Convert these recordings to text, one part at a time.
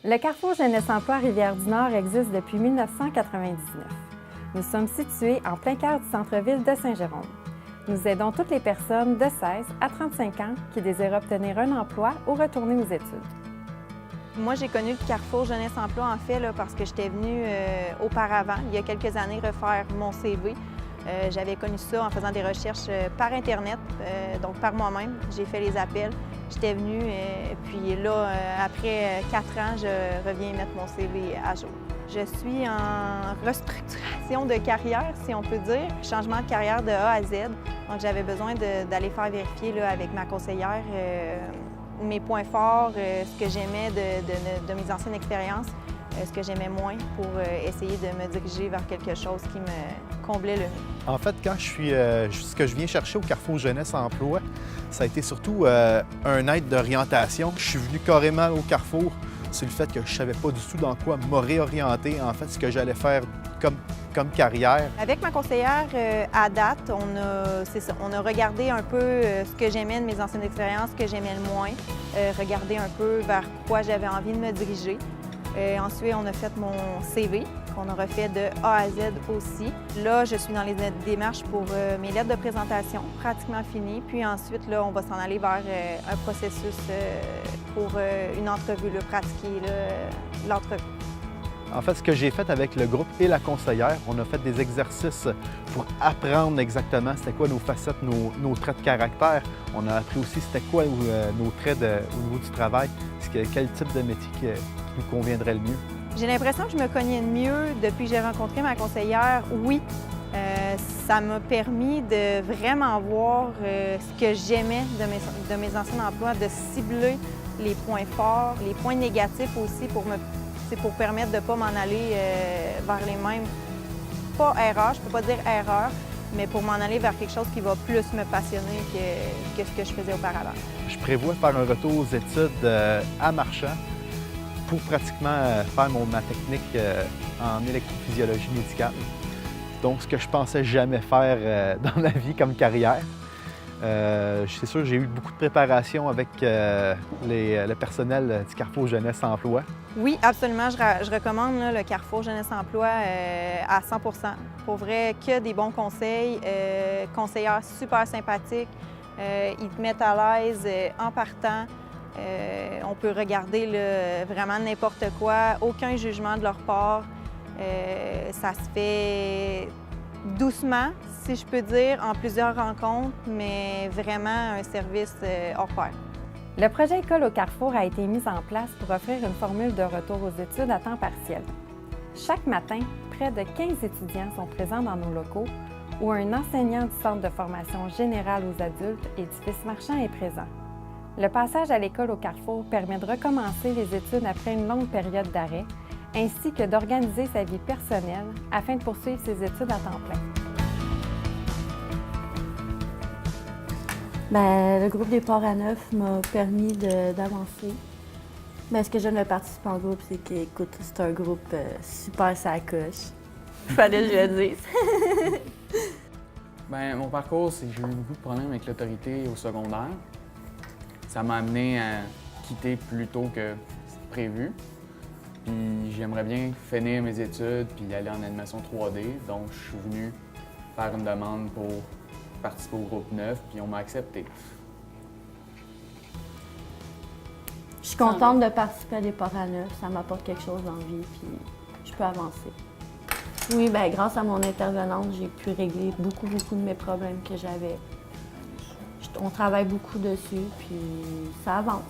Le Carrefour Jeunesse Emploi Rivière-du-Nord existe depuis 1999. Nous sommes situés en plein cœur du centre-ville de Saint-Jérôme. Nous aidons toutes les personnes de 16 à 35 ans qui désirent obtenir un emploi ou retourner aux études. Moi, j'ai connu le Carrefour Jeunesse Emploi en fait parce que j'étais venue auparavant, il y a quelques années, refaire mon CV. J'avais connu ça en faisant des recherches par Internet, donc par moi-même. J'ai fait les appels, j'étais venue, puis là, après 4 ans, je reviens mettre mon CV à jour. Je suis en restructuration de carrière, si on peut dire, changement de carrière de A à Z. Donc, j'avais besoin d'aller faire vérifier là, avec ma conseillère mes points forts, ce que j'aimais de mes anciennes expériences, ce que j'aimais moins pour essayer de me diriger vers quelque chose qui me comblait le mieux. En fait, quand ce que je viens chercher au Carrefour Jeunesse Emploi, ça a été surtout un aide d'orientation. Je suis venu carrément au Carrefour sur le fait que je ne savais pas du tout dans quoi me réorienter, en fait, ce que j'allais faire comme carrière. Avec ma conseillère, à date, on a regardé un peu ce que j'aimais de mes anciennes expériences, ce que j'aimais le moins, regardé un peu vers quoi j'avais envie de me diriger. Ensuite, on a fait mon CV, qu'on a refait de A à Z aussi. Là, je suis dans les démarches pour mes lettres de présentation, pratiquement finies. Puis ensuite, là, on va s'en aller vers un processus pour une entrevue, là, pratiquer l'entrevue. En fait, ce que j'ai fait avec le groupe et la conseillère, on a fait des exercices pour apprendre exactement c'était quoi nos facettes, nos traits de caractère. On a appris aussi c'était quoi nos traits au niveau du travail, quel type de métier qui nous conviendrait le mieux. J'ai l'impression que je me connais mieux depuis que j'ai rencontré ma conseillère. Oui, ça m'a permis de vraiment voir ce que j'aimais de mes anciens emplois, de cibler les points forts, les points négatifs aussi pour permettre de ne pas m'en aller vers les mêmes, pas erreurs, je ne peux pas dire erreurs, mais pour m'en aller vers quelque chose qui va plus me passionner que ce que je faisais auparavant. Je prévois faire un retour aux études à Marchand pour pratiquement faire ma technique en électrophysiologie médicale. Donc, ce que je pensais jamais faire dans ma vie comme carrière. C'est sûr, j'ai eu beaucoup de préparation avec le personnel du Carrefour Jeunesse Emploi. Oui, absolument. Je recommande là, le Carrefour Jeunesse Emploi à 100 %. Pour vrai, que des bons conseils, conseillères super sympathiques. Ils te mettent à l'aise en partant. On peut regarder là, vraiment n'importe quoi, aucun jugement de leur part. Ça se fait doucement, si je peux dire, en plusieurs rencontres, mais vraiment un service hors pair. Le projet École au Carrefour a été mis en place pour offrir une formule de retour aux études à temps partiel. Chaque matin, près de 15 étudiants sont présents dans nos locaux où un enseignant du Centre de formation générale aux adultes, Édifice Marchand, est présent. Le passage à l'école au Carrefour permet de recommencer les études après une longue période d'arrêt, ainsi que d'organiser sa vie personnelle afin de poursuivre ses études à temps plein. Le groupe des Ports à Neuf m'a permis d'avancer. Ce que j'aime de participer en groupe, c'est qu'écoute, c'est un groupe super sacoche. Il fallait que je le dise. Mon parcours, c'est que j'ai eu beaucoup de problèmes avec l'autorité au secondaire. Ça m'a amené à quitter plus tôt que prévu. Puis j'aimerais bien finir mes études puis aller en animation 3D. Donc je suis venu faire une demande pour participer au groupe 9, puis on m'a accepté. Je suis contente de participer à des Ports à Neuf. Ça m'apporte quelque chose dans la vie, puis je peux avancer. Oui, grâce à mon intervenante, j'ai pu régler beaucoup de mes problèmes que j'avais. On travaille beaucoup dessus, puis ça avance.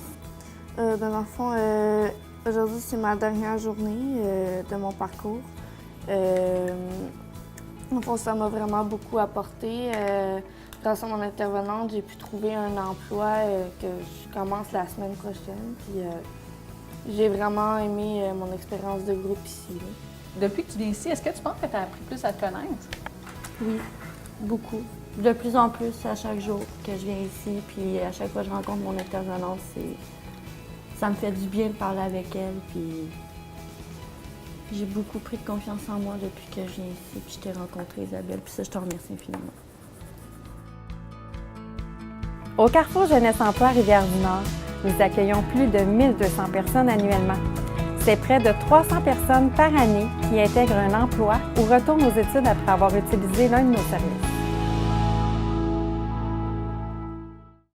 Dans le fond, aujourd'hui, c'est ma dernière journée de mon parcours. Dans le fond, ça m'a vraiment beaucoup apporté. Grâce à mon intervenante, j'ai pu trouver un emploi que je commence la semaine prochaine. Puis, j'ai vraiment aimé mon expérience de groupe ici. Là. Depuis que tu viens ici, est-ce que tu penses que tu as appris plus à te connaître? Oui, beaucoup. De plus en plus à chaque jour que je viens ici, puis à chaque fois que je rencontre mon intervenante, ça me fait du bien de parler avec elle. Puis j'ai beaucoup pris de confiance en moi depuis que je viens ici, puis je t'ai rencontré, Isabelle, puis ça, je te remercie infiniment. Au Carrefour Jeunesse Emploi Rivière-du-Nord, nous accueillons plus de 1200 personnes annuellement. C'est près de 300 personnes par année qui intègrent un emploi ou retournent aux études après avoir utilisé l'un de nos services.